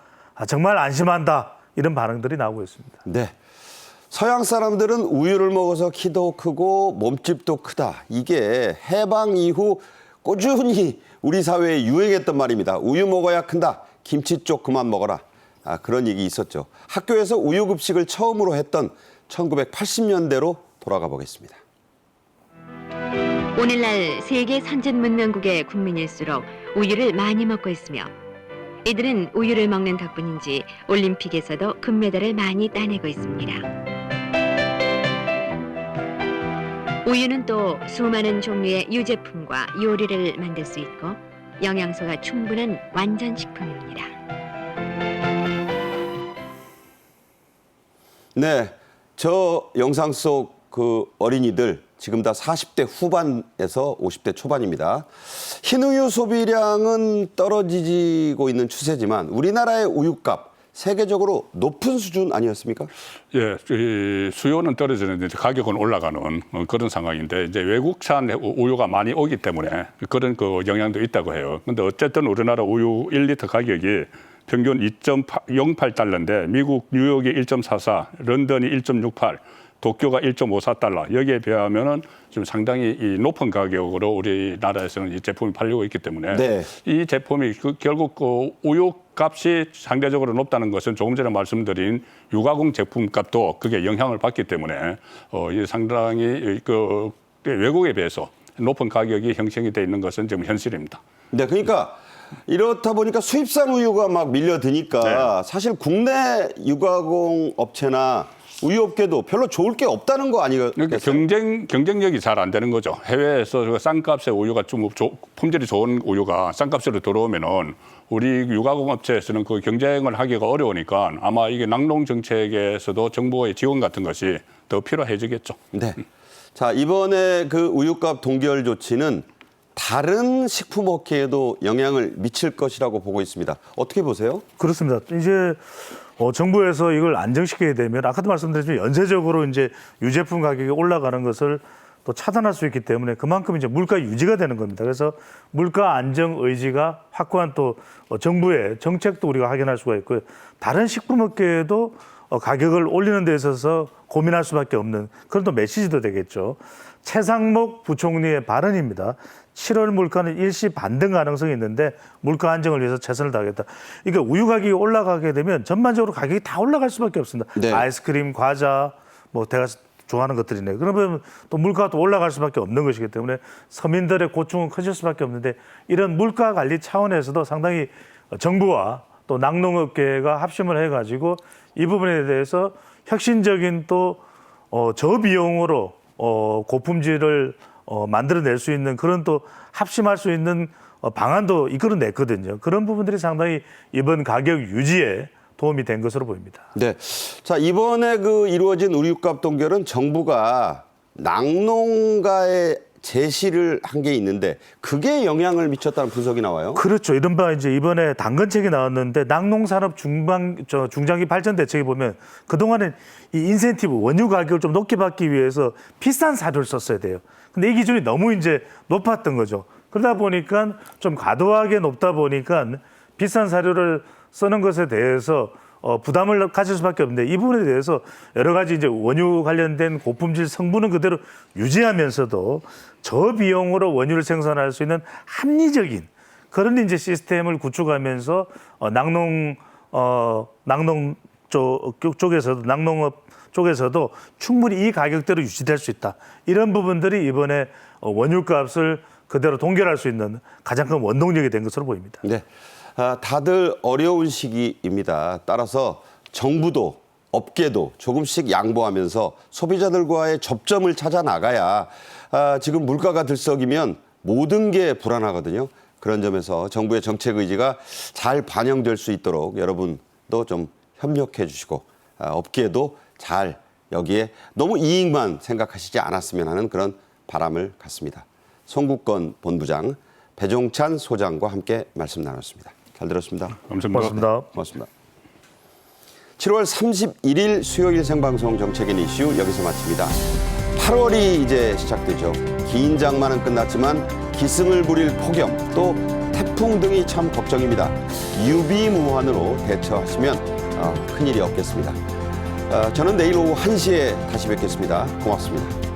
정말 안심한다. 이런 반응들이 나오고 있습니다. 네. 서양 사람들은 우유를 먹어서 키도 크고 몸집도 크다. 이게 해방 이후 꾸준히 우리 사회에 유행했던 말입니다. 우유 먹어야 큰다. 김치 쪽 그만 먹어라. 그런 얘기 있었죠. 학교에서 우유 급식을 처음으로 했던 1980년대로 돌아가 보겠습니다. 오늘날 세계 선진 문명국의 국민일수록 우유를 많이 먹고 있으며 이들은 우유를 먹는 덕분인지 올림픽에서도 금메달을 많이 따내고 있습니다. 우유는 또 수많은 종류의 유제품과 요리를 만들 수 있고 영양소가 충분한 완전식품입니다. 네, 저 영상 속 그 어린이들 지금 다 40대 후반에서 50대 초반입니다. 흰우유 소비량은 떨어지고 있는 추세지만 우리나라의 우유값 세계적으로 높은 수준 아니었습니까? 예, 이 수요는 떨어지는데 가격은 올라가는 그런 상황인데 이제 외국산 우유가 많이 오기 때문에 그런 그 영향도 있다고 해요. 근데 어쨌든 우리나라 우유 1리터 가격이 평균 2.08달러인데 미국 뉴욕이 1.44, 런던이 1.68, 도쿄가 1.54달러. 여기에 비하면은 좀 상당히 이 높은 가격으로 우리나라에서는 이 제품이 팔리고 있기 때문에 네. 이 제품이 결국 그 우유 값이 상대적으로 높다는 것은 조금 전에 말씀드린 유가공 제품 값도 그게 영향을 받기 때문에 이 상당히 그 외국에 비해서 높은 가격이 형성이 돼 있는 것은 지금 현실입니다. 네, 그러니까 이렇다 보니까 수입산 우유가 막 밀려드니까 사실 국내 유가공 업체나 우유업계도 별로 좋을 게 없다는 거 아니겠어요? 그러니까 경쟁력이 잘 안 되는 거죠. 해외에서 싼값의 우유가 좀 품질이 좋은 우유가 싼값으로 들어오면은 우리 유가공 업체에서는 그 경쟁을 하기가 어려우니까 아마 이게 낙농 정책에서도 정부의 지원 같은 것이 더 필요해지겠죠. 네. 자, 이번에 그 우유값 동결 조치는 다른 식품업계에도 영향을 미칠 것이라고 보고 있습니다. 어떻게 보세요? 그렇습니다. 이제 정부에서 이걸 안정시키게 되면 아까도 말씀드렸지만 연쇄적으로 이제 유제품 가격이 올라가는 것을 또 차단할 수 있기 때문에 그만큼 이제 물가 유지가 되는 겁니다. 그래서 물가 안정 의지가 확고한 또 정부의 정책도 우리가 확인할 수가 있고요. 다른 식품업계에도 가격을 올리는 데 있어서 고민할 수밖에 없는 그런 또 메시지도 되겠죠. 최상목 부총리의 발언입니다. 7월 물가는 일시 반등 가능성이 있는데 물가 안정을 위해서 최선을 다하겠다. 그러니까 우유 가격이 올라가게 되면 전반적으로 가격이 다 올라갈 수밖에 없습니다. 네. 아이스크림, 과자, 뭐 제가 좋아하는 것들이네. 그러면 또 물가가 또 올라갈 수밖에 없는 것이기 때문에 서민들의 고충은 커질 수밖에 없는데 이런 물가 관리 차원에서도 상당히 정부와 또 낙농업계가 합심을 해가지고 이 부분에 대해서 혁신적인 또 저비용으로 고품질을 만들어낼 수 있는 그런 또 합심할 수 있는 방안도 이끌어냈거든요. 그런 부분들이 상당히 이번 가격 유지에 도움이 된 것으로 보입니다. 네. 자, 이번에 그 이루어진 우유값 동결은 정부가 낙농가에 제시를 한 게 있는데 그게 영향을 미쳤다는 분석이 나와요. 그렇죠. 이른바 이제 이번에 당근책이 나왔는데 낙농산업 중장기 발전 대책에 보면 그동안은 이 인센티브 원유 가격을 좀 높게 받기 위해서 비싼 사료를 썼어야 돼요. 근데 이 기준이 너무 이제 높았던 거죠. 그러다 보니까 좀 과도하게 높다 보니까 비싼 사료를 쓰는 것에 대해서 부담을 가질 수밖에 없는데 이 부분에 대해서 여러 가지 이제 원유 관련된 고품질 성분은 그대로 유지하면서도 저비용으로 원유를 생산할 수 있는 합리적인 그런 이제 시스템을 구축하면서 낙농 쪽에서도 낙농업 쪽에서도 충분히 이 가격대로 유지될 수 있다. 이런 부분들이 이번에 원유값을 그대로 동결할 수 있는 가장 큰 원동력이 된 것으로 보입니다. 네, 다들 어려운 시기입니다. 따라서 정부도 업계도 조금씩 양보하면서 소비자들과의 접점을 찾아 나가야 지금 물가가 들썩이면 모든 게 불안하거든요. 그런 점에서 정부의 정책 의지가 잘 반영될 수 있도록 여러분도 좀 협력해 주시고 업계도 잘 여기에 너무 이익만 생각하시지 않았으면 하는 그런 바람을 갖습니다. 송국건 본부장, 배종찬 소장과 함께 말씀 나눴습니다. 잘 들었습니다. 고맙습니다. 고맙습니다. 7월 31일 수요일 생방송 정책인 이슈 여기서 마칩니다. 8월이 이제 시작되죠. 긴 장마는 끝났지만 기승을 부릴 폭염 또 태풍 등이 참 걱정입니다. 유비무환으로 대처하시면 큰일이 없겠습니다. 저는 내일 오후 1시에 다시 뵙겠습니다. 고맙습니다.